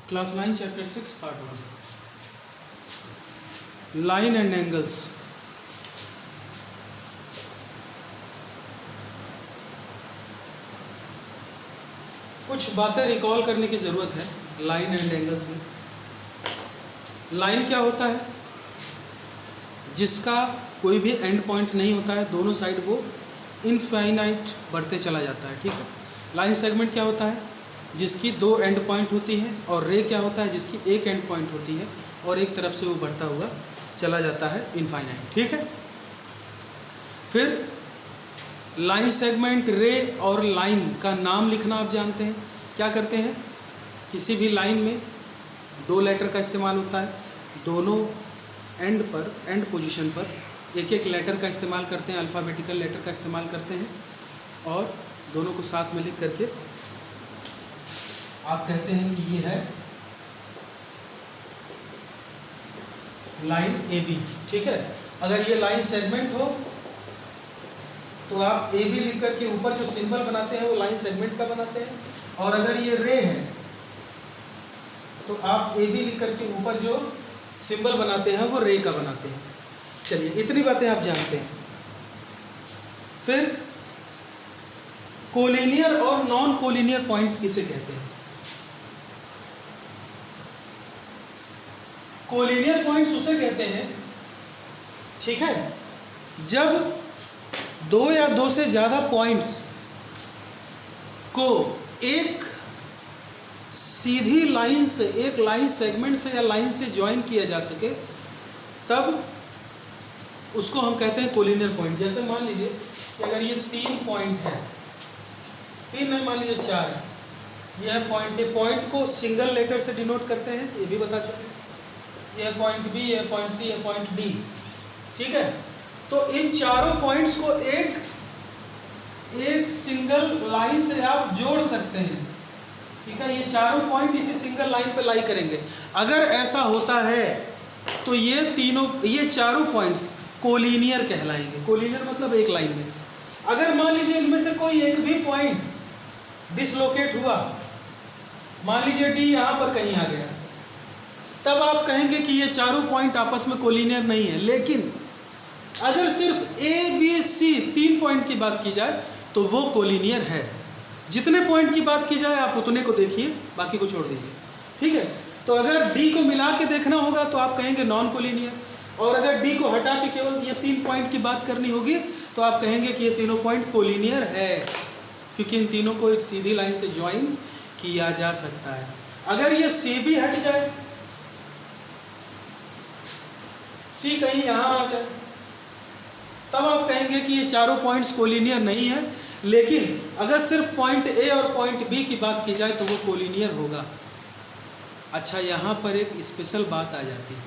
Class 9 chapter 6 part 1 line and angles. कुछ बातें recall करने की ज़रूरत है लाइन एंड एंगल्स में। लाइन क्या होता है? जिसका कोई भी एंड पॉइंट नहीं होता है, दोनों साइड वो इनफाइनाइट बढ़ते चला जाता है, ठीक है। लाइन सेगमेंट क्या होता है? जिसकी दो एंड पॉइंट होती है। और रे क्या होता है? जिसकी एक एंड पॉइंट होती है और एक तरफ से वो बढ़ता हुआ चला जाता है इनफाइनाइट, ठीक है। फिर लाइन सेगमेंट, रे और लाइन का नाम लिखना आप जानते हैं। क्या करते हैं? किसी भी लाइन में दो लेटर का इस्तेमाल होता है, दोनों एंड पर, एंड पोजीशन पर एक एक लेटर का इस्तेमाल करते हैं, अल्फ़ाबेटिकल लेटर का इस्तेमाल करते हैं और दोनों को साथ में लिख करके आप कहते हैं कि ये है लाइन ए बी, ठीक है। अगर ये लाइन सेगमेंट हो तो आप ए बी लिख करके ऊपर जो सिंबल बनाते हैं वो लाइन सेगमेंट का बनाते हैं। और अगर ये रे है तो आप ए बी लिख करके ऊपर जो सिंबल बनाते हैं वो रे का बनाते हैं। चलिए, इतनी बातें आप जानते हैं। फिर कोलिनियर और नॉन कोलिनियर पॉइंट्स किसे कहते हैं? कोलिनियर पॉइंट्स उसे कहते हैं, ठीक है, जब दो या दो से ज़्यादा पॉइंट्स को एक सीधी लाइन से, एक लाइन सेगमेंट से या लाइन से ज्वाइन किया जा सके, तब उसको हम कहते हैं कोलिनियर पॉइंट। जैसे मान लीजिए कि अगर ये 3 पॉइंट है, 3 नहीं, मान लीजिए 4 है, यह है पॉइंट ए। पॉइंट को सिंगल लेटर से डिनोट करते हैं, ये भी बता चुके हैं। यह पॉइंट बी, यह पॉइंट सी, यह पॉइंट डी, ठीक है। तो इन चारों पॉइंट्स को एक सिंगल लाइन से आप जोड़ सकते हैं, ठीक है। ये चारों पॉइंट इसी सिंगल लाइन पे लाई करेंगे। अगर ऐसा होता है तो ये चारों पॉइंट्स कोलिनियर कहलाएंगे। कोलिनियर मतलब एक लाइन में। अगर मान लीजिए इनमें से कोई एक भी पॉइंट डिसलोकेट हुआ, मान लीजिए डी यहाँ पर कहीं आ गया, तब आप कहेंगे कि ये चारों पॉइंट आपस में कोलिनियर नहीं है। लेकिन अगर सिर्फ ए बी सी 3 पॉइंट की बात की जाए तो वो कोलिनियर है। जितने पॉइंट की बात की जाए आप उतने को देखिए, बाकी को छोड़ दीजिए, ठीक है। तो अगर डी को मिला के देखना होगा तो आप कहेंगे नॉन कोलिनियर, और अगर डी को हटा के केवल ये 3 पॉइंट की बात करनी होगी तो आप कहेंगे कि ये तीनों पॉइंट कोलिनियर है, क्योंकि इन तीनों को एक सीधी लाइन से ज्वाइन किया जा सकता है। अगर ये सी भी हट जाए, सी कहीं यहाँ आ जाए, तब आप कहेंगे कि ये चारों पॉइंट्स कोलिनियर नहीं है। लेकिन अगर सिर्फ पॉइंट ए और पॉइंट बी की बात की जाए तो वो कोलिनियर होगा। अच्छा, यहाँ पर एक स्पेशल बात आ जाती है।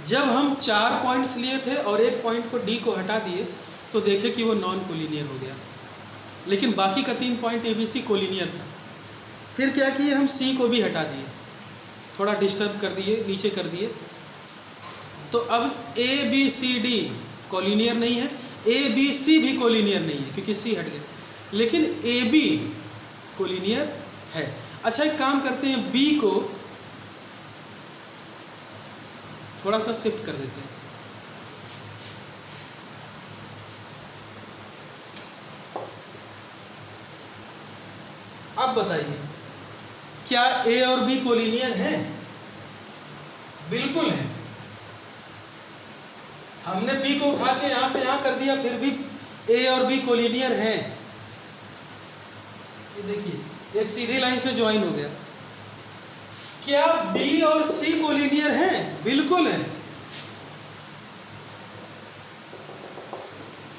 जब हम 4 पॉइंट्स लिए थे और एक पॉइंट को डी को हटा दिए तो देखे कि वो नॉन कोलिनियर हो गया, लेकिन बाकी का 3 point A B C collinear था। फिर क्या किए, हम सी को भी हटा दिए, थोड़ा डिस्टर्ब कर दिए, नीचे कर दिए, तो अब A B C D collinear नहीं है, ए बी सी भी कोलिनियर नहीं है क्योंकि सी हट गया, लेकिन ए बी कोलिनियर है। अच्छा, एक काम करते हैं, बी को थोड़ा सा शिफ्ट कर देते हैं। अब बताइए, क्या ए और बी कोलिनियर हैं? बिल्कुल है। हमने बी को उठा के यहां से यहां कर दिया, फिर भी ए और बी कोलिनियर हैं। ये देखिए, एक सीधी लाइन से ज्वाइन हो गया। क्या बी और सी कोलिनियर हैं? बिल्कुल है,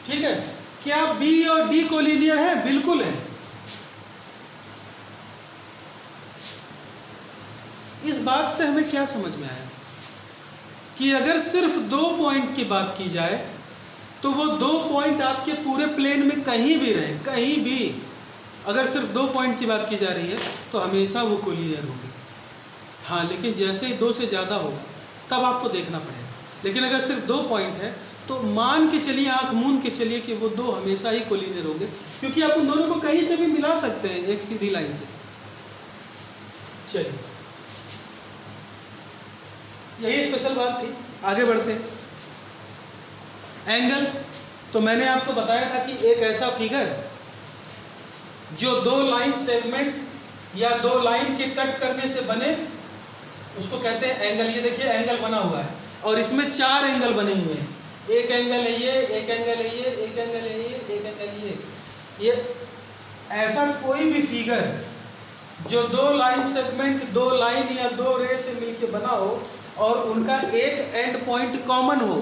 ठीक है। क्या बी और डी कोलिनियर है? बिल्कुल है। इस बात से हमें क्या समझ में आया कि अगर सिर्फ 2 पॉइंट की बात की जाए तो वो 2 पॉइंट आपके पूरे प्लेन में कहीं भी रहें, कहीं भी, अगर सिर्फ 2 पॉइंट की बात की जा रही है तो हमेशा वो कोलिनियर होगी। हाँ, लेकिन जैसे ही 2 से ज़्यादा होगा तब आपको देखना पड़ेगा। लेकिन अगर सिर्फ 2 पॉइंट है तो मान के चलिए, आंख मूंद के चलिए कि वो 2 हमेशा ही कोलिनियर होंगे, क्योंकि आप उन दोनों को कहीं से भी मिला सकते हैं एक सीधी लाइन से। चलिए, यही स्पेशल बात थी। आगे बढ़ते हैं। एंगल, तो मैंने आपको बताया था कि एक ऐसा फिगर जो दो लाइन सेगमेंट या दो लाइन के कट करने से बने उसको कहते हैं एंगल। ये देखिए एंगल बना हुआ है और इसमें चार एंगल बने हुए हैं। एक एंगल है ये, एक एंगल है ये, एक एंगल है ये, एक एंगल है ये। ऐसा कोई भी फिगर जो दो लाइन सेगमेंट, दो लाइन या दो रे से मिलकर बना हो और उनका एक एंड पॉइंट कॉमन हो,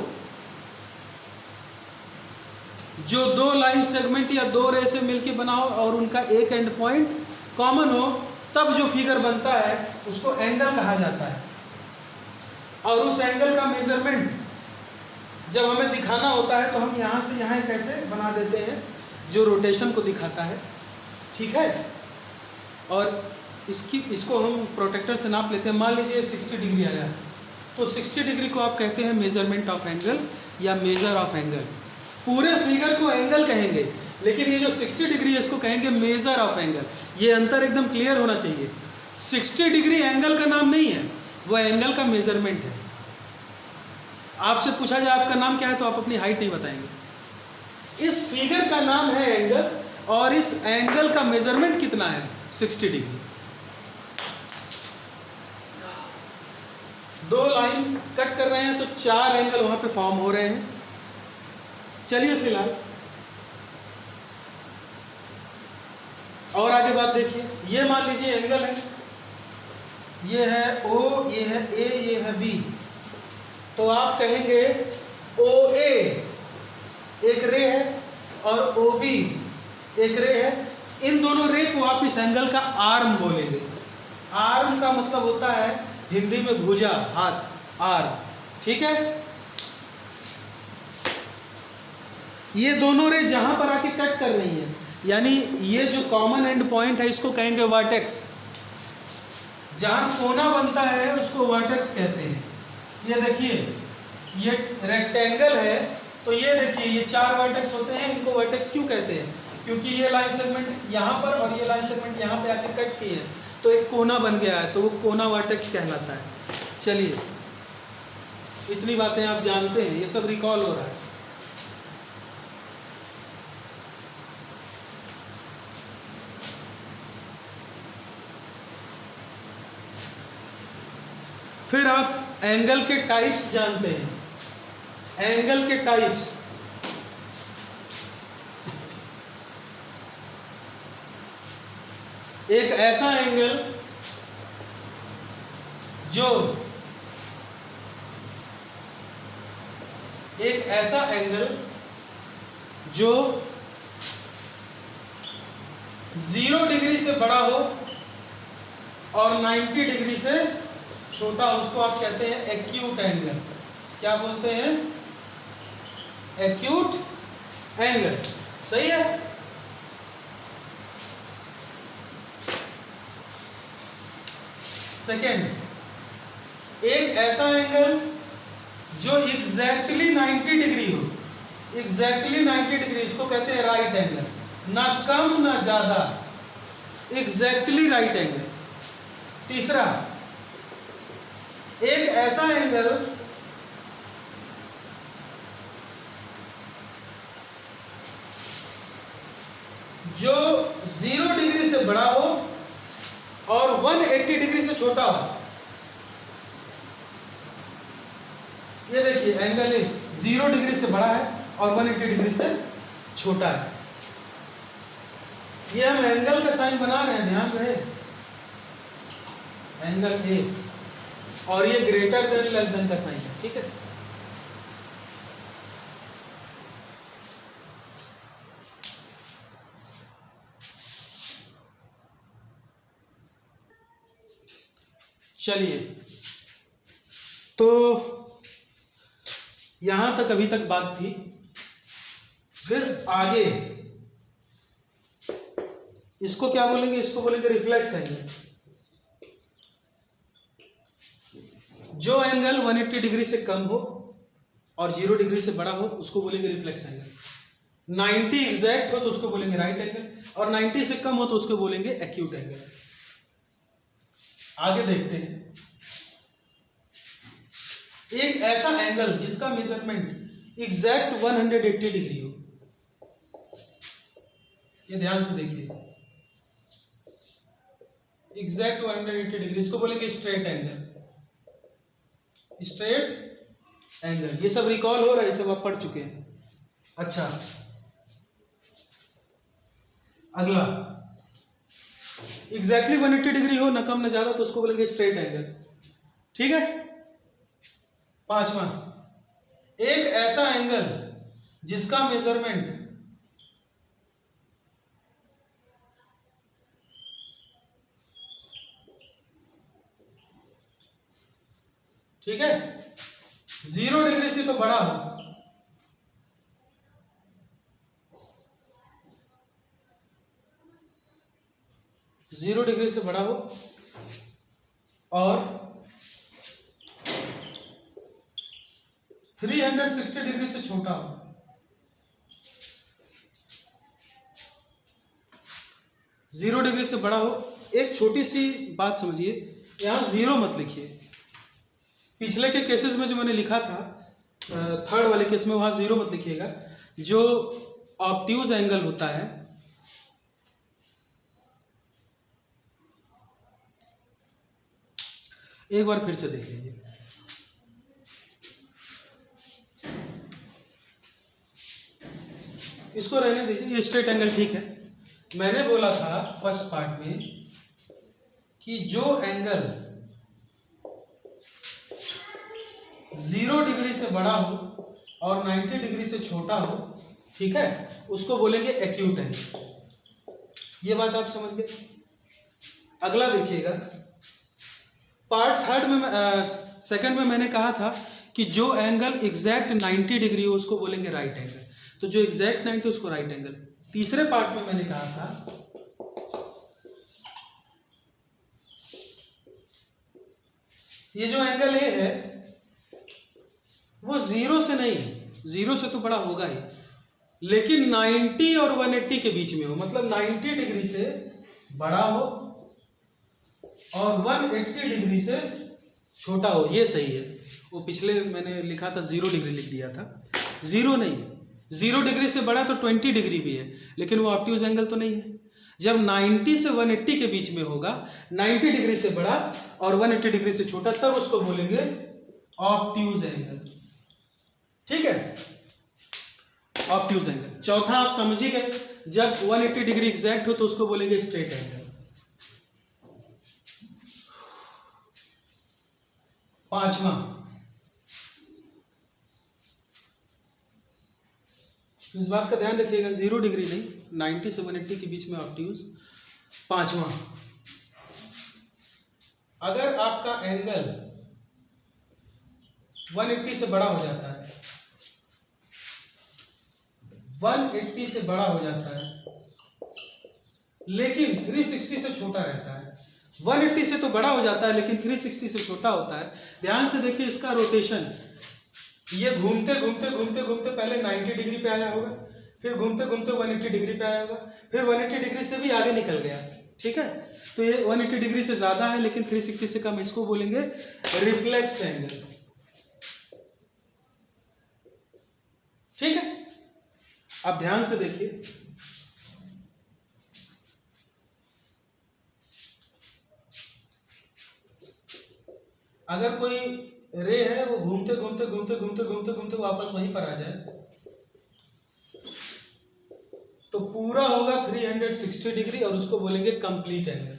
जो दो लाइन सेगमेंट या दो रे से मिलकर बना हो और उनका एक एंड पॉइंट कॉमन हो, तब जो फिगर बनता है उसको एंगल कहा जाता है। और उस एंगल का मेजरमेंट जब हमें दिखाना होता है तो हम यहाँ से यहाँ एक ऐसे बना देते हैं जो रोटेशन को दिखाता है, ठीक है। और इसको हम प्रोटेक्टर से नाप लेते हैं। मान लीजिए 60 डिग्री आया, तो 60 डिग्री को आप कहते हैं मेजरमेंट ऑफ एंगल या मेजर ऑफ एंगल। पूरे फिगर को एंगल कहेंगे, लेकिन ये जो 60 डिग्री है इसको कहेंगे मेजर ऑफ एंगल। ये अंतर एकदम क्लियर होना चाहिए। 60 डिग्री एंगल का नाम नहीं है, वो एंगल का मेजरमेंट है। आपसे पूछा जाए आपका नाम क्या है तो आप अपनी हाइट नहीं बताएंगे। इस फिगर का नाम है एंगल और इस एंगल का मेजरमेंट कितना है? 60 डिग्री। दो लाइन कट कर रहे हैं तो चार एंगल वहां पे फॉर्म हो रहे हैं। चलिए फिलहाल और आगे बात देखिए। ये मान लीजिए एंगल है, ये है O, ये है A, ये है B। तो आप कहेंगे OA एक रे है और OB एक रे है। इन दोनों रे को आप इस एंगल का आर्म बोलेंगे। आर्म का मतलब होता है हिंदी में भुजा, हाथ, आर्म, ठीक है। ये दोनों रे जहां पर आके कट कर रही है, यानी ये जो कॉमन एंड पॉइंट है इसको कहेंगे वर्टेक्स। जहां कोना बनता है उसको वर्टेक्स कहते हैं। ये देखिए ये रेक्टेंगल है, तो ये देखिए ये चार वर्टेक्स होते हैं। इनको वर्टेक्स क्यों कहते हैं? क्योंकि ये लाइन सेगमेंट यहाँ पर और ये लाइन सेगमेंट यहाँ पे आके कट किए हैं, तो एक कोना बन गया है, तो वो कोना वर्टेक्स कहलाता है। चलिए, इतनी बातें आप जानते हैं, ये सब रिकॉल हो रहा है। फिर आप एंगल के टाइप्स जानते हैं। एंगल के टाइप्स, एक ऐसा एंगल जो जो 0 डिग्री से बड़ा हो और 90 डिग्री से छोटा हो, उसको आप कहते हैं एक्यूट एंगल। क्या बोलते हैं? Acute angle. सही है। सेकेंड, एक ऐसा एंगल जो एग्जैक्टली 90 डिग्री हो। एग्जैक्टली 90 डिग्री, इसको कहते हैं राइट एंगल। ना कम ना ज्यादा, एग्जैक्टली राइट एंगल। तीसरा, एक ऐसा एंगल जो 0 डिग्री से बड़ा हो और 180 डिग्री से छोटा हो। ये देखिए एंगल 0 डिग्री से बड़ा है और 180 डिग्री से छोटा है। ये हम एंगल का साइन बना रहे हैं, ध्यान रहे, एंगल ए, और ये ग्रेटर देन लेस देन का साइन है, ठीक है। चलिए, तो यहां तक अभी तक बात थी। फिर आगे इसको क्या बोलेंगे? इसको बोलेंगे रिफ्लेक्स एंगल। जो एंगल 180 डिग्री से कम हो और 0 डिग्री से बड़ा हो उसको बोलेंगे रिफ्लेक्स एंगल। 90 एग्जैक्ट हो तो उसको बोलेंगे राइट एंगल, और 90 से कम हो तो उसको बोलेंगे एक्यूट एंगल। आगे देखते हैं। एक ऐसा एंगल जिसका मेजरमेंट एग्जैक्ट 180 डिग्री हो, ये ध्यान से देखिए, एग्जैक्ट 180 डिग्री, इसको बोलेंगे स्ट्रेट एंगल। स्ट्रेट एंगल, ये सब रिकॉल हो रहा है, ये सब आप पढ़ चुके हैं। अच्छा, अगला एग्जैक्टली 180 डिग्री हो, न कम न ज्यादा, तो उसको बोलेंगे स्ट्रेट एंगल। ठीक है। पांचवा, एक ऐसा एंगल जिसका मेजरमेंट ठीक है 0 डिग्री से तो बड़ा हो, जीरो डिग्री से बड़ा हो और 360 डिग्री से छोटा हो। जीरो डिग्री से बड़ा हो। एक छोटी सी बात समझिए, यहां जीरो मत लिखिए। पिछले के केसेस में जो मैंने लिखा था, थर्ड वाले केस में, वहां जीरो मत लिखिएगा। जो ऑब्ट्यूज एंगल होता है, एक बार फिर से देख लीजिए, इसको रहने दीजिए, ये स्ट्रेट एंगल ठीक है। मैंने बोला था फर्स्ट पार्ट में कि जो एंगल 0 डिग्री से बड़ा हो और 90 डिग्री से छोटा हो, ठीक है, उसको बोलेंगे एक्यूट एंगल। ये बात आप समझ गए। अगला देखिएगा, पार्ट थर्ड में, सेकंड में मैंने कहा था कि जो एंगल एग्जैक्ट 90 डिग्री हो उसको बोलेंगे राइट एंगल, तो जो एग्जैक्ट 90 उसको राइट एंगल। तीसरे पार्ट में मैंने कहा था ये जो एंगल ए है वो 0 से नहीं, 0 से तो बड़ा होगा ही, लेकिन 90 और 180 के बीच में हो, मतलब 90 डिग्री से बड़ा हो और 180 डिग्री से छोटा हो, ये सही है। वो पिछले मैंने लिखा था 0 डिग्री लिख दिया था, 0 नहीं, 0 डिग्री से बड़ा तो 20 डिग्री भी है, लेकिन वो ऑब्ट्यूज एंगल तो नहीं है। जब 90 से 180 के बीच में होगा, 90 डिग्री से बड़ा और 180 डिग्री से छोटा, तब उसको बोलेंगे ऑब्ट्यूज एंगल। ठीक है, ऑब्ट्यूज एंगल। चौथा आप समझ ही गए, जब 180 डिग्री एग्जैक्ट हो तो उसको बोलेंगे स्ट्रेट एंगल। पांचवा, इस बात का ध्यान रखिएगा, 0 डिग्री नहीं, 90 से 180 के बीच में ऑब्ट्यूज। पांचवा, अगर आपका एंगल 180 से बड़ा हो जाता है, 180 से बड़ा हो जाता है लेकिन 360 से छोटा रहता है, 180 से तो बड़ा हो जाता है लेकिन 360 से छोटा होता है। ध्यान से देखिए इसका रोटेशन, ये घूमते घूमते घूमते घूमते पहले 90 डिग्री पे आया होगा, फिर घूमते घूमते 180 डिग्री पे आया होगा, फिर 180 डिग्री से भी आगे निकल गया। ठीक है, तो ये 180 डिग्री से ज्यादा है लेकिन 360 से कम, इसको बोलेंगे रिफ्लेक्स एंगल। ठीक है, अब ध्यान से देखिए, अगर कोई रे है वो घूमते घूमते घूमते घूमते घूमते घूमते वापस वहीं पर आ जाए तो पूरा होगा 360 डिग्री और उसको बोलेंगे कंप्लीट एंगल।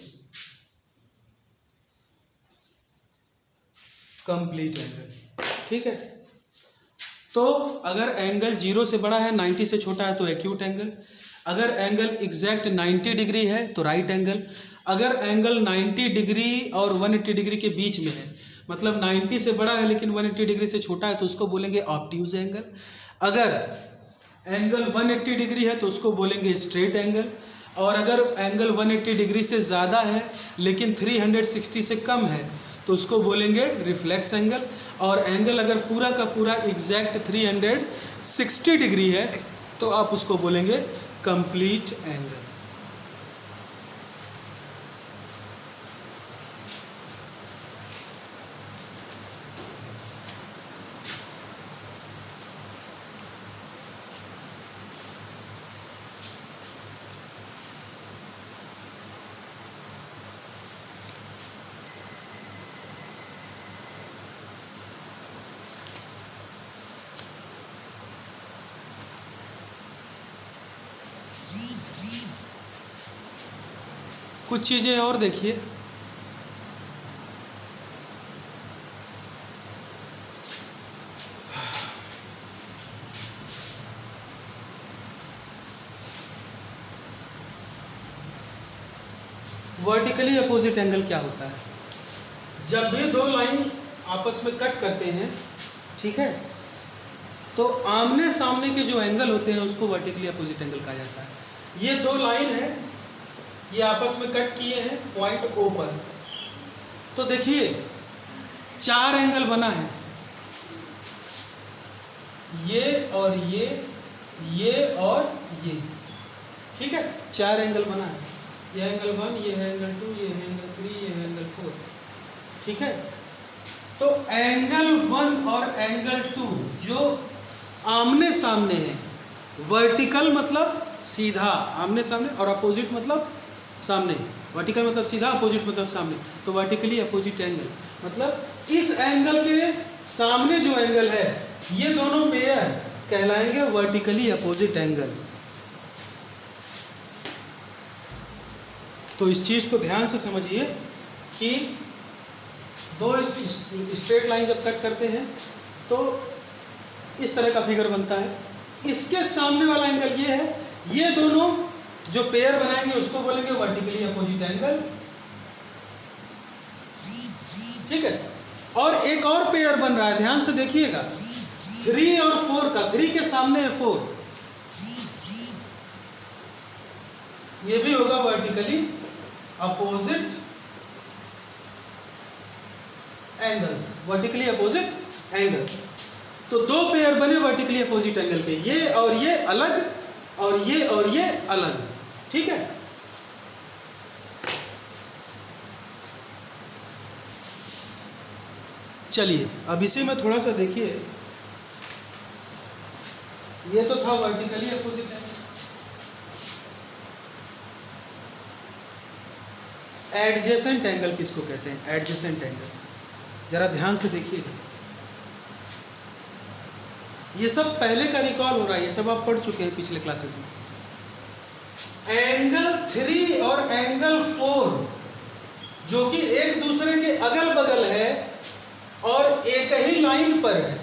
Complete angle. ठीक है, तो अगर एंगल 0 से बड़ा है, 90 से छोटा है तो एक्यूट एंगल। अगर एंगल एग्जैक्ट 90 डिग्री है तो राइट एंगल। अगर एंगल 90 डिग्री और 180 डिग्री के बीच में है, मतलब 90 से बड़ा है लेकिन 180 डिग्री से छोटा है, तो उसको बोलेंगे ऑब्ट्यूज एंगल। अगर एंगल 180 डिग्री है तो उसको बोलेंगे स्ट्रेट एंगल। और अगर एंगल 180 डिग्री से ज़्यादा है लेकिन 360 से कम है तो उसको बोलेंगे रिफ्लेक्स एंगल। और एंगल अगर पूरा का पूरा एग्जैक्ट 360 डिग्री है तो आप उसको बोलेंगे कंप्लीट एंगल। कुछ चीज़ें और देखिए, वर्टिकली अपोजिट एंगल क्या होता है? जब भी दो लाइन आपस में कट करते हैं, ठीक है, तो आमने सामने के जो एंगल होते हैं उसको वर्टिकली अपोजिट एंगल कहा जाता है। ये दो लाइन है, ये आपस में कट किए हैं पॉइंट ओ पर, तो देखिए 4 एंगल बना है, ये और ये और ये, ठीक है, 4 एंगल बना है। ये एंगल 1, ये है एंगल 2, ये है एंगल 3, ये है एंगल 4, ठीक है। तो एंगल 1 और एंगल 2 जो आमने सामने है, वर्टिकल मतलब सीधा आमने सामने और अपोजिट मतलब सामने, वर्टिकल मतलब सीधा, अपोजिट मतलब सामने, तो वर्टिकली अपोजिट एंगल मतलब इस एंगल के सामने जो एंगल है, ये दोनों पेयर कहलाएंगे वर्टिकली अपोजिट एंगल। तो इस चीज को ध्यान से समझिए कि दो स्ट्रेट लाइन जब कट करते हैं तो इस तरह का फिगर बनता है। इसके सामने वाला एंगल ये है, ये दोनों जो पेयर बनाएंगे उसको बोलेंगे वर्टिकली अपोजिट एंगल, ठीक है। और एक और पेयर बन रहा है, ध्यान से देखिएगा, 3 और 4 का, 3 के सामने है 4, ये भी होगा vertically opposite angles, vertically opposite angles. तो दो पेयर बने वर्टिकली अपोजिट एंगल के, ये और ये अलग और ये अलग, ठीक है। चलिए अब इसे में थोड़ा सा देखिए, ये तो था vertically opposite angle. Adjacent angle किसको कहते हैं? एडजेसेंट एंगल, जरा ध्यान से देखिएगा, ये सब पहले का रिकॉल हो रहा है, ये सब आप पढ़ चुके हैं पिछले क्लासेस में। एंगल 3 और एंगल 4 जो कि एक दूसरे के अगल बगल है और एक ही लाइन पर है,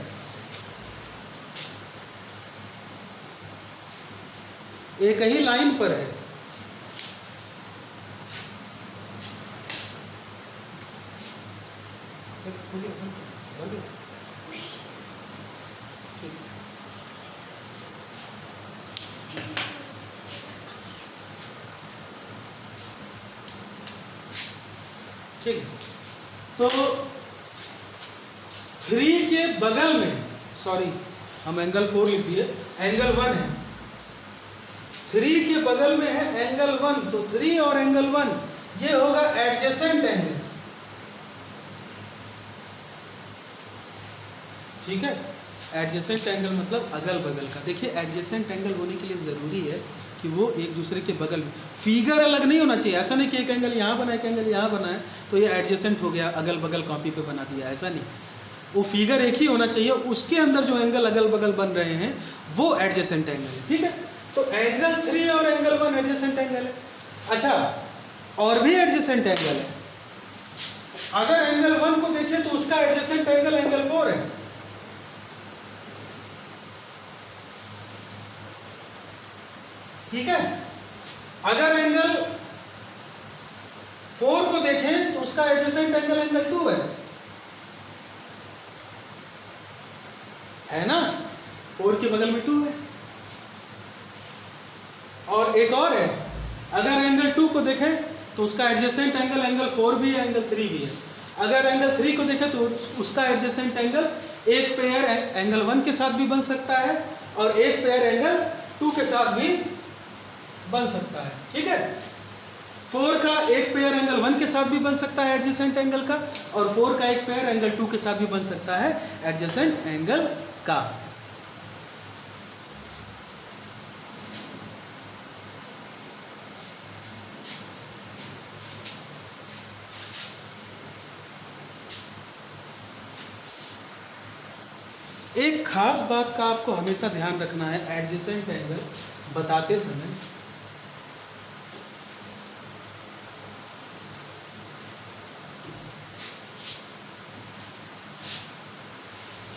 एक ही लाइन पर है, ठीक है। तो 3 के बगल में, सॉरी हम एंगल 4 लिख दिए, एंगल 1 है, 3 के बगल में है एंगल 1, तो 3 और एंगल 1 ये होगा एडजेसेंट एंगल, ठीक है। एडजेसेंट एंगल मतलब अगल बगल का। देखिए एडजेसेंट एंगल होने के लिए ज़रूरी है कि वो एक दूसरे के बगल में, फिगर अलग नहीं होना चाहिए। ऐसा नहीं कि एक एंगल यहाँ बना है, एक एंगल यहाँ बना है तो ये एडजेसेंट हो गया, अगल बगल कॉपी पे बना दिया, ऐसा नहीं। वो फिगर एक ही होना चाहिए, उसके अंदर जो एंगल अगल बगल बन रहे हैं वो एडजेसेंट एंगल है, ठीक है। तो एंगल 3 और एंगल 1 एडजेसेंट एंगल है। अच्छा, और भी एडजेसेंट एंगल है, अगर एंगल 1 को देखें तो उसका एडजेसेंट एंगल एंगल 4 है, ठीक है। अगर एंगल 4 को देखें तो उसका एडजेसेंट एंगल एंगल 2 है ना, 4 के बगल में 2 है। और एक और है, अगर एंगल 2 को देखें तो उसका एडजेसेंट एंगल एंगल 4 भी है, एंगल 3 भी है। अगर एंगल 3 को देखें तो उसका एडजेसेंट एंगल एक पेयर एंगल 1 के साथ भी बन सकता है और एक पेयर एंगल 2 के साथ भी बन सकता है, ठीक है। 4 का एक पेयर एंगल 1 के साथ भी बन सकता है एडजेसेंट एंगल का, और 4 का एक पेयर एंगल 2 के साथ भी बन सकता है एडजेसेंट एंगल का। एक खास बात का आपको हमेशा ध्यान रखना है एडजेसेंट एंगल बताते समय,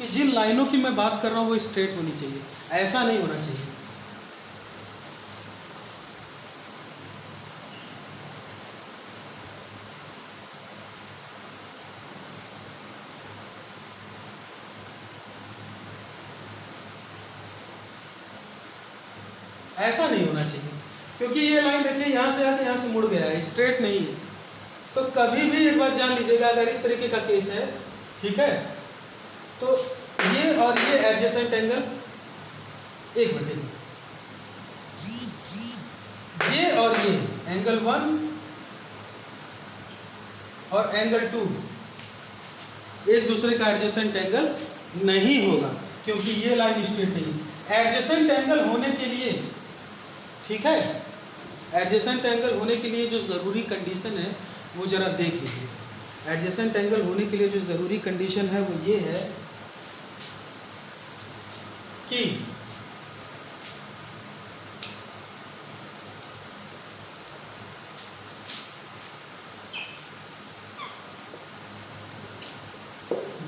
कि जिन लाइनों की मैं बात कर रहा हूँ वो स्ट्रेट होनी चाहिए, ऐसा नहीं होना चाहिए। ऐसा नहीं होना चाहिए, क्योंकि ये लाइन देखिए यहाँ से आके यहाँ से मुड़ गया है, स्ट्रेट नहीं है। तो कभी भी एक बात जान लीजिएगा, अगर इस तरीके का केस है, ठीक है, तो ये और ये एडजेसेंट एंगल 1/2, ये और ये एंगल 1 और एंगल 2 एक दूसरे का एडजेसेंट एंगल नहीं होगा, क्योंकि ये लाइन स्ट्रेट नहीं है। एडजेसेंट एंगल होने के लिए, ठीक है, एडजेसेंट एंगल होने के लिए जो ज़रूरी कंडीशन है वो ज़रा देख लीजिए। एडजेसेंट एंगल होने के लिए जो ज़रूरी कंडीशन है वो ये है कि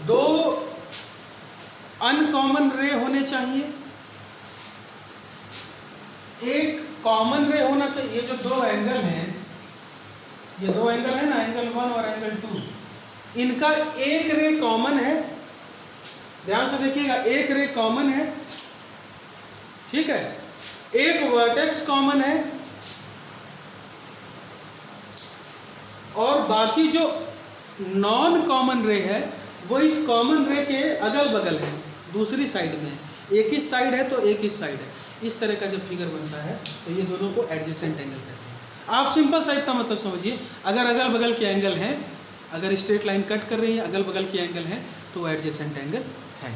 दो अनकॉमन रे होने चाहिए, एक कॉमन रे होना चाहिए। ये जो दो एंगल हैं, ये दो एंगल है ना, एंगल 1 और एंगल 2, इनका एक रे कॉमन है। ध्यान से देखिएगा, एक रे कॉमन है, ठीक है, एक वर्टेक्स कॉमन है, और बाकी जो नॉन कॉमन रे है वो इस कॉमन रे के अगल बगल है, दूसरी साइड में। एक इस साइड है तो एक इस साइड है। इस तरह का जब फिगर बनता है तो ये दोनों को एडजेसेंट एंगल कहते हैं। आप सिंपल सा इतना मतलब समझिए, अगर अगल बगल के एंगल हैं, अगर स्ट्रेट लाइन कट कर रही है, अगल बगल के एंगल हैं, तो वो एडजेसेंट एंगल है।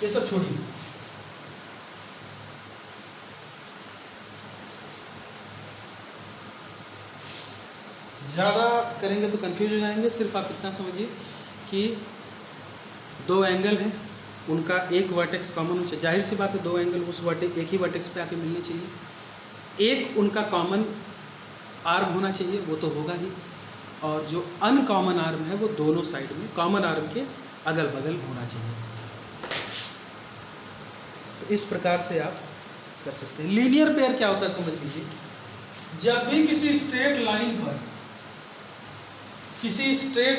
ये सब छोड़िए। ज़्यादा करेंगे तो कंफ्यूज हो जाएंगे। सिर्फ आप इतना समझिए कि दो एंगल हैं, उनका एक वर्टेक्स कॉमन हो चाहिए। जाहिर सी बात है, दो एंगल उस वर्टेक्स, एक ही वर्टेक्स पे आके मिलने चाहिए। एक उनका कॉमन आर्म होना चाहिए, वो तो होगा ही, और जो अनकॉमन आर्म है वो दोनों साइड में कॉमन आर्म के अगल बगल होना चाहिए। तो इस प्रकार से आप कर सकते हैं। लीनियर पेयर क्या होता है समझ लीजिए। जब भी किसी स्ट्रेट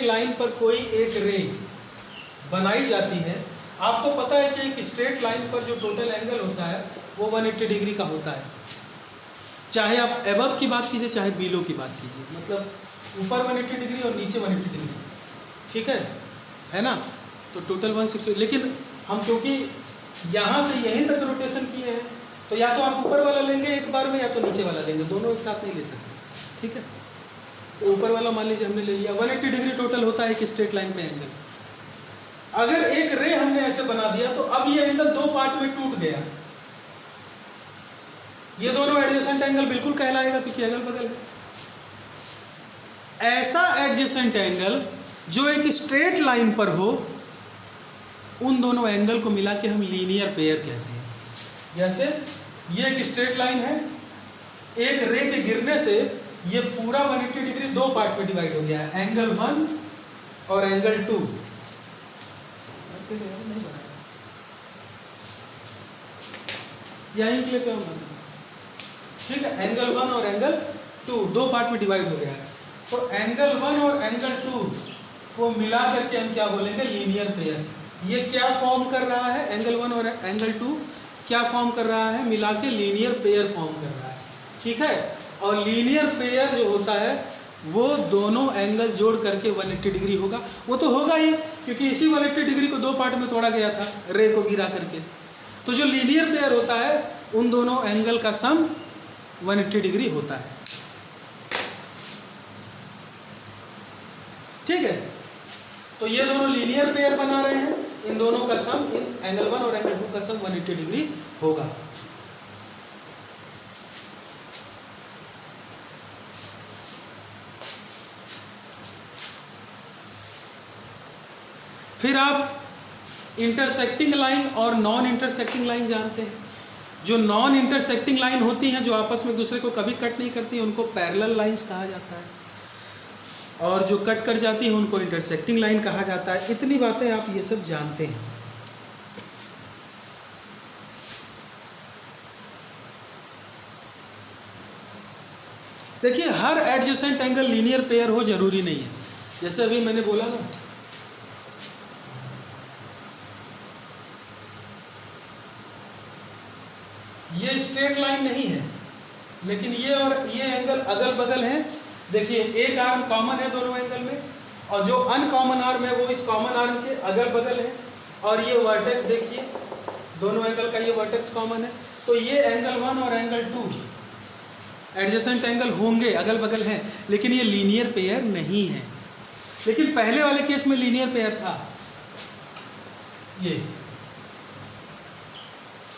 लाइन पर कोई एक रे बनाई जाती है, आपको पता है कि एक स्ट्रेट लाइन पर जो टोटल एंगल होता है वो 180 डिग्री का होता है। चाहे आप एबव की बात कीजिए चाहे बिलो की बात कीजिए, मतलब ऊपर 180 डिग्री और नीचे 180 डिग्री, ठीक है ना। तो टोटल 160। लेकिन हम क्योंकि यहाँ से यहीं तक रोटेशन किए हैं, तो या तो आप ऊपर वाला लेंगे एक बार में, या तो नीचे वाला लेंगे, दोनों एक साथ नहीं ले सकते, ठीक है। तो ऊपर वाला मान लीजिए हमने ले लिया, 180 डिग्री टोटल होता है एक स्ट्रेट लाइन पे एंगल। अगर एक रे हमने ऐसे बना दिया तो अब ये एंगल दो पार्ट में टूट गया, ये दोनों एडजेसेंट एंगल बिल्कुल कहलाएगा क्योंकि अगल बगल है। ऐसा एडजेसेंट एंगल जो एक स्ट्रेट लाइन पर हो, उन दोनों एंगल को मिला के हम लीनियर पेयर कहते हैं। जैसे ये एक स्ट्रेट लाइन है, एक रे के गिरने से ये पूरा 180 डिग्री दो पार्ट में डिवाइड हो गया है, एंगल 1 और एंगल 2। यहीं के लिए क्या होगा, ठीक है, एंगल 1 और एंगल 2 दो पार्ट में डिवाइड हो गया है। तो एंगल 1 और एंगल 2 को मिला करके हम क्या बोलेंगे, लीनियर पेयर। ये क्या फॉर्म कर रहा है, एंगल 1 और एंगल 2 क्या फॉर्म कर रहा है, मिला के लीनियर पेयर फॉर्म कर रहा है, ठीक है। और लीनियर पेयर जो होता है वो दोनों एंगल जोड़ करके 180 डिग्री होगा। वो तो होगा ही, क्योंकि इसी 180 डिग्री को दो पार्ट में तोड़ा गया था रे को गिरा करके। तो जो लीनियर पेयर होता है उन दोनों एंगल का सम 180 डिग्री होता है, ठीक है। तो ये दोनों लीनियर पेयर बना रहे हैं, इन दोनों का सम, इन एंगल 1 और एंगल 2 का सम 180 डिग्री होगा। फिर आप इंटरसेक्टिंग लाइन और नॉन इंटरसेक्टिंग लाइन जानते हैं। जो नॉन इंटरसेक्टिंग लाइन होती हैं, जो आपस में एक दूसरे को कभी कट नहीं करती, उनको पैरेलल लाइंस कहा जाता है। और जो कट कर जाती हैं उनको इंटरसेक्टिंग लाइन कहा जाता है। इतनी बातें आप ये सब जानते हैं। देखिए हर एडजेसेंट एंगल लीनियर पेयर हो जरूरी नहीं है। जैसे अभी मैंने बोला ना, ये स्ट्रेट लाइन नहीं है, लेकिन ये और ये एंगल अगल बगल हैं। देखिए एक आर्म कॉमन है दोनों एंगल में, और जो अनकॉमन आर्म है वो इस कॉमन आर्म के अगल बगल है, और ये वर्टेक्स देखिए दोनों एंगल का ये वर्टेक्स कॉमन है। तो ये एंगल 1 और एंगल 2 एडजेसेंट एंगल होंगे, अगल बगल हैं, लेकिन ये लीनियर पेयर नहीं है। लेकिन पहले वाले केस में लीनियर पेयर था ये,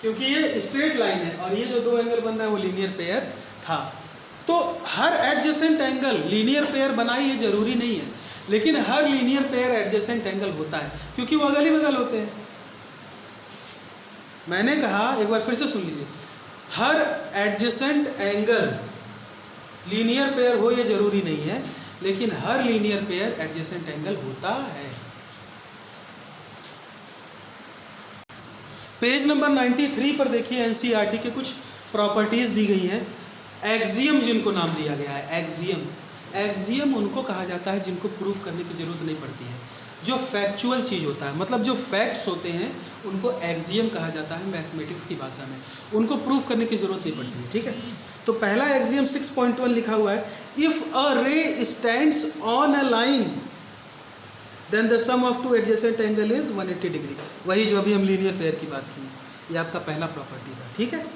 क्योंकि ये स्ट्रेट लाइन है और ये जो दो एंगल बन रहा है वो लीनियर पेयर था। तो हर एडजेसेंट एंगल लीनियर पेयर बनाई ये जरूरी नहीं है, लेकिन हर लीनियर पेयर एडजेसेंट एंगल होता है क्योंकि वो अगल ही बगल होते हैं। मैंने कहा, एक बार फिर से सुन लीजिए, हर एडजेसेंट एंगल लीनियर पेयर हो ये जरूरी नहीं है, लेकिन हर लीनियर पेयर एडजेसेंट एंगल होता है। पेज नंबर 93 पर देखिए एनसीईआरटी के कुछ प्रॉपर्टीज दी गई हैं। एक्सियम जिनको नाम दिया गया है, एक्सियम उनको कहा जाता है जिनको प्रूफ करने की जरूरत नहीं पड़ती है। जो फैक्चुअल चीज़ होता है, मतलब जो फैक्ट्स होते हैं, उनको एक्सियम कहा जाता है मैथमेटिक्स की भाषा में। उनको प्रूफ करने की जरूरत नहीं पड़ती है, ठीक है। तो पहला एक्सियम 6.1 लिखा हुआ है, if a ray stands on a line then the sum of two adjacent angle is 180 degree. वही जो अभी हम लीनियर पेयर की बात की, ये आपका पहला प्रॉपर्टी था, ठीक है।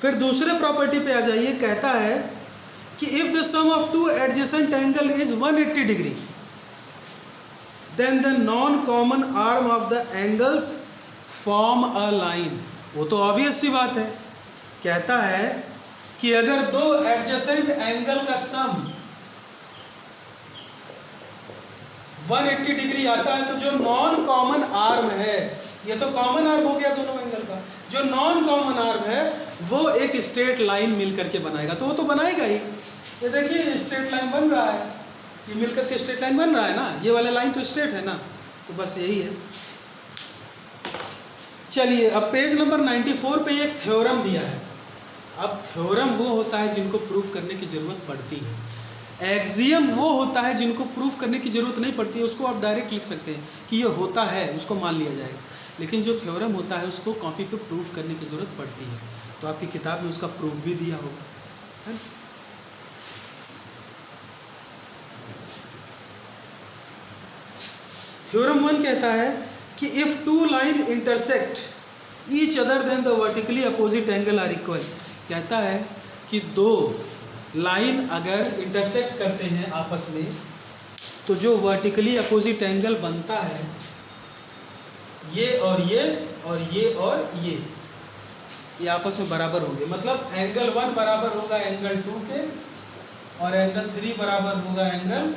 फिर दूसरे प्रॉपर्टी पे आ जाइए, कहता है कि if the sum of two adjacent angle is 180 degree then the non common arm of the angles form a line. वो तो ऑब्वियस सी बात है। कहता है कि अगर दो एडजेसेंट एंगल का सम 180 डिग्री आता है, तो जो नॉन कॉमन आर्म है, ये तो कॉमन आर्म हो गया दोनों एंगल का, जो नॉन कॉमन आर्म है वो एक स्ट्रेट लाइन मिल करके बनाएगा। तो वो तो बनाएगा ही। ये देखिए स्ट्रेट लाइन बन रहा है, ये मिल करके स्ट्रेट लाइन बन रहा है ना, ये वाला लाइन तो स्ट्रेट है ना, तो बस यही है। चलिए अब पेज नंबर 94 पे एक थ्योरम दिया है। अब थ्योरम वो होता है जिनको प्रूफ करने की जरूरत पड़ती है। एक्सियम वो होता है जिनको प्रूफ करने की जरूरत नहीं पड़ती है, उसको आप डायरेक्ट लिख सकते हैं कि ये होता है, उसको मान लिया जाएगा। लेकिन जो थ्योरम होता है उसको कॉपी पे प्रूफ करने की जरूरत पड़ती है। तो आपकी किताब में उसका प्रूफ भी दिया होगा, है ना। थ्योरम 1 कहता है कि if two line intersect each other then the vertically opposite angle are equal. कहता है कि दो लाइन अगर इंटरसेक्ट करते हैं आपस में, तो जो वर्टिकली अपोजिट एंगल बनता है, ये और ये और ये और ये आपस में बराबर होंगे। मतलब एंगल 1 बराबर होगा एंगल 2 के, और एंगल 3 बराबर होगा एंगल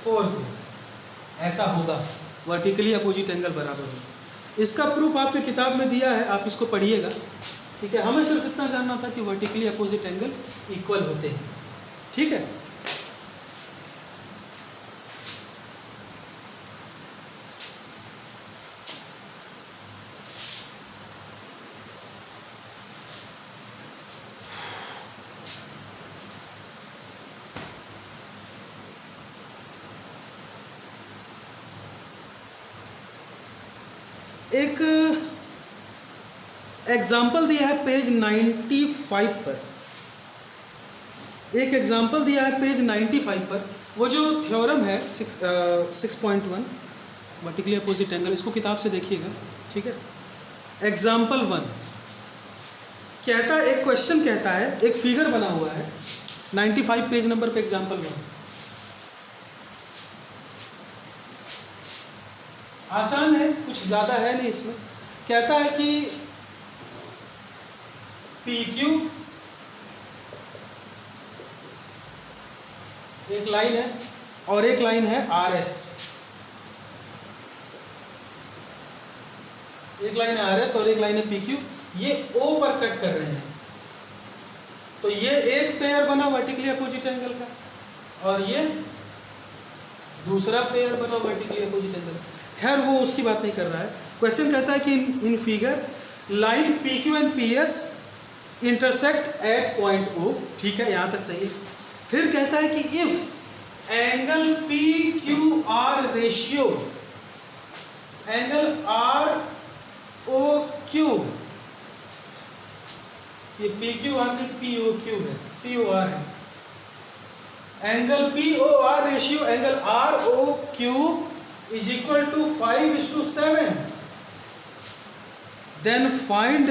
4 के। ऐसा होगा, वर्टिकली अपोजिट एंगल बराबर होगा। इसका प्रूफ आपकी किताब में दिया है, आप इसको पढ़िएगा, ठीक है। हमें सिर्फ इतना जानना था कि वर्टिकली अपोजिट एंगल इक्वल होते हैं, ठीक है। एक एग्जाम्पल दिया है पेज 95 पर, एक एग्जाम्पल दिया है पेज 95 पर। वो जो थ्योरम है 6.1 वर्टिकली अपोजिट एंगल, इसको किताब से देखिएगा, ठीक है। एग्जाम्पल 1 कहता है, एक क्वेश्चन कहता है, एक फिगर बना हुआ है 95 पेज नंबर पे, एग्जाम्पल 1। आसान है, कुछ ज़्यादा है नहीं इसमें। कहता है कि PQ एक लाइन है और एक लाइन है RS, एक लाइन है RS और एक लाइन है PQ। ये O पर कट कर रहे हैं, तो ये एक पेयर बना वर्टिकली अपोजिट एंगल का। और ये दूसरा पेयर बना वर्टिकली अपोजिट एंगल। खैर वो उसकी बात नहीं कर रहा है। क्वेश्चन कहता है कि in figure line P Q and P S intersect at point O. ठीक है, यहाँ तक सही है। फिर कहता है कि if angle P Q R ratio angle R O Q, ये पी क्यू आर नहीं पी ओ क्यू है, पी ओ आर है, angle P O R ratio angle R O Q is equal to 5:7, then find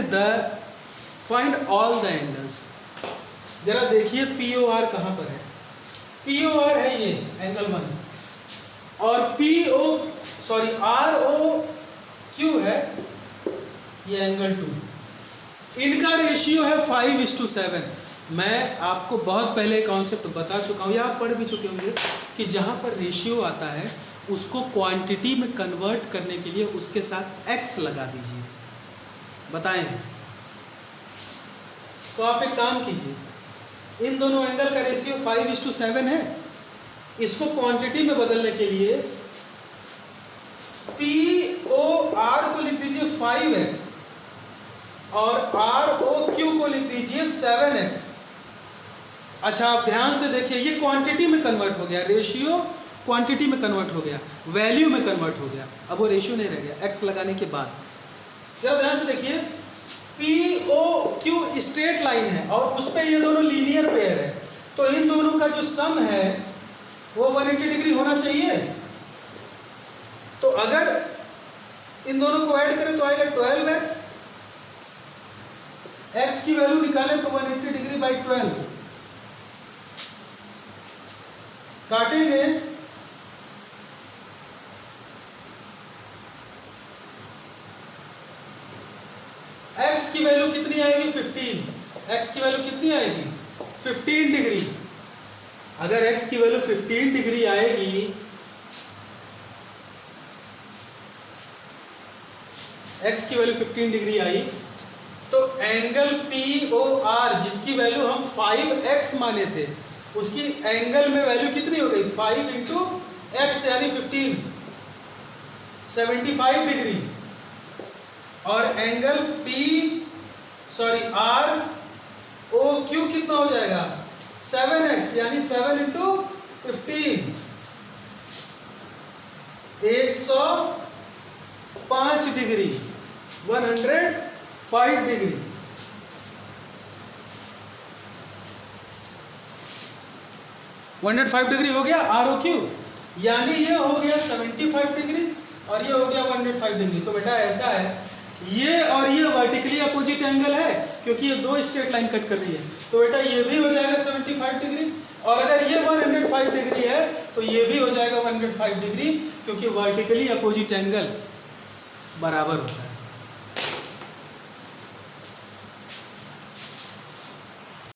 all the angles. जरा देखिए P O are कहां पर है। P O R है ये एंगल 1 और आर ओ क्यू है ये एंगल 2। इनका रेशियो है 5:7। मैं आपको बहुत पहले कॉन्सेप्ट बता चुका हूँ या आप पढ़ भी चुके होंगे कि जहाँ पर रेशियो आता है उसको क्वांटिटी में कन्वर्ट करने के लिए उसके साथ x लगा दीजिए। बताएं। तो आप एक काम कीजिए, इन दोनों एंगल का रेशियो 5:7 है। इसको क्वांटिटी में बदलने के लिए पी ओ आर को लिख दीजिए 5x और आर ओ क्यू को लिख दीजिए 7x। अच्छा, आप ध्यान से देखिए, ये क्वांटिटी में कन्वर्ट हो गया, रेशियो क्वांटिटी में कन्वर्ट हो गया, वैल्यू में कन्वर्ट हो गया। अब वो रेशियो नहीं रह गया x लगाने के बाद। जरा ध्यान से देखिए, P O Q straight line है और उस पे ये दोनों लीनियर पेयर है, तो इन दोनों का जो सम है वो 180 डिग्री होना चाहिए। तो अगर इन दोनों को ऐड करें तो आएगा 12x, x की वैल्यू निकालें तो 180 डिग्री बाई 12 काटेंगे x की वैल्यू कितनी आएगी 15। x की वैल्यू कितनी आएगी 15 डिग्री। अगर x की वैल्यू 15 डिग्री आएगी, x की वैल्यू 15 डिग्री आई तो एंगल पी ओ आर जिसकी वैल्यू हम 5x माने थे उसकी एंगल में वैल्यू कितनी हो गई 5 इंटू एक्स यानी 15, 75 डिग्री। और एंगल आर ओ क्यू कितना हो जाएगा 7x यानी 7 इंटू 15, 105 डिग्री, 105 डिग्री। डिग्री हो गया आर ओ क्यू, यानी ये हो गया 75 डिग्री और ये हो गया 105 डिग्री। तो बेटा ऐसा है, ये और ये वर्टिकली अपोजिट एंगल है क्योंकि ये दो स्ट्रेट लाइन कट कर रही है। तो बेटा ये भी हो जाएगा 75 डिग्री और अगर ये 105 डिग्री है तो ये भी हो जाएगा 105 डिग्री क्योंकि वर्टिकली अपोजिट एंगल बराबर होता है।